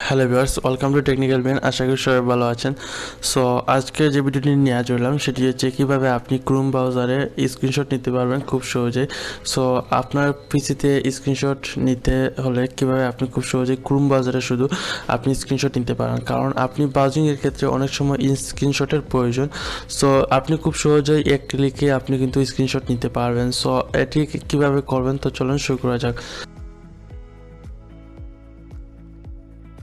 Hello viewers, welcome to technical Ben. আশা করি সবাই ভালো আছেন। সো আজকে যে ভিডিওটি নিয়ে চললাম সেটি হচ্ছে কীভাবে আপনি ক্রোম ব্রাউজারে স্ক্রিনশট নিতে পারবেন খুব সহজে। সো আপনার পিসিতে স্ক্রিনশট নিতে হলে কীভাবে আপনি খুব সহজে ক্রোম ব্রাউজারে শুধু আপনি স্ক্রিনশট নিতে পারেন, কারণ আপনি ব্রাউজিংয়ের ক্ষেত্রে অনেক সময় স্ক্রিনশটের প্রয়োজন। সো আপনি খুব সহজেই এক ক্লিকে আপনি কিন্তু স্ক্রিনশট নিতে পারবেন। সো এটি কীভাবে করবেন তো চলুন শুরু করা যাক।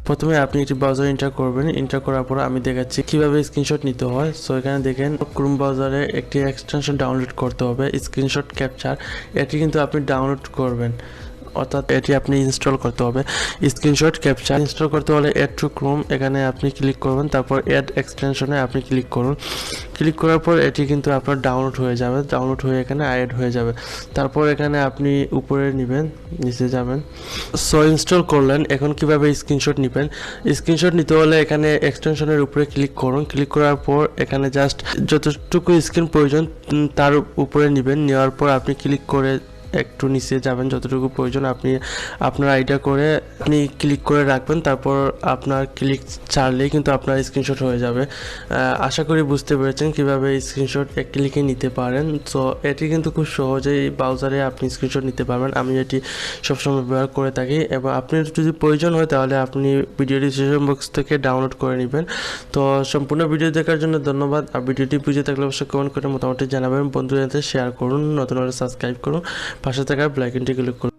প্রথমে আপনি একটি ব্রাউজার এন্টার করবেন। এন্টার করার পর আমি দেখাচ্ছি কিভাবে স্ক্রিনশট নিতে হয়। সো এখানে দেখেন ক্রোম ব্রাউজারে একটি এক্সটেনশন ডাউনলোড করতে হবে, স্ক্রিনশট ক্যাপচার। এটি কিন্তু আপনি ডাউনলোড করবেন, অর্থাৎ এটি আপনি ইনস্টল করতে হবে। স্ক্রিনশট ক্যাপচার ইনস্টল করতে হলে অ্যাড টু ক্রোম এখানে আপনি ক্লিক করবেন, তারপর অ্যাড এক্সটেনশনে আপনি ক্লিক করুন। ক্লিক করার পর এটি কিন্তু আপনার ডাউনলোড হয়ে যাবে, ডাউনলোড হয়ে এখানে অ্যাড হয়ে যাবে। তারপর এখানে আপনি উপরে নেবেন, নিচে যাবেন। সো ইনস্টল করলেন, এখন কিভাবে স্ক্রিনশট নেবেন। স্ক্রিনশট নিতে হলে এখানে এক্সটেনশনের উপরে ক্লিক করুন। ক্লিক করার পর এখানে জাস্ট যতটুকু স্ক্রিন প্রয়োজন তার উপরে নেবেন। নেওয়ার পর আপনি ক্লিক করে একটু নিচে যাবেন, যতটুকু প্রয়োজন আপনি আপনার আইডিয়া করে আপনি ক্লিক করে রাখবেন। তারপর আপনার ক্লিক ছাড়লেই কিন্তু আপনার স্ক্রিনশট হয়ে যাবে। আশা করি বুঝতে পেরেছেন কিভাবে স্ক্রিনশট এক ক্লিকে নিতে পারেন। সো এটি কিন্তু খুব সহজেই ব্রাউজারে আপনি স্ক্রিনশট নিতে পারবেন। আমি এটি সবসময় ব্যবহার করে থাকি, এবং আপনি যদি প্রয়োজন হয় তাহলে আপনি ভিডিও ডিসক্রিপশন বক্স থেকে ডাউনলোড করে নেবেন। তো সম্পূর্ণ ভিডিও দেখার জন্য ধন্যবাদ। আর ভিডিওটি বুঝে থাকলে অবশ্যই কমেন্ট করে মোটামুটি জানাবেন। বন্ধুদের শেয়ার করুন, নতুন হলে সাবস্ক্রাইব করুন, পাশে থাকা বেল আইকনটি ক্লিক করুন।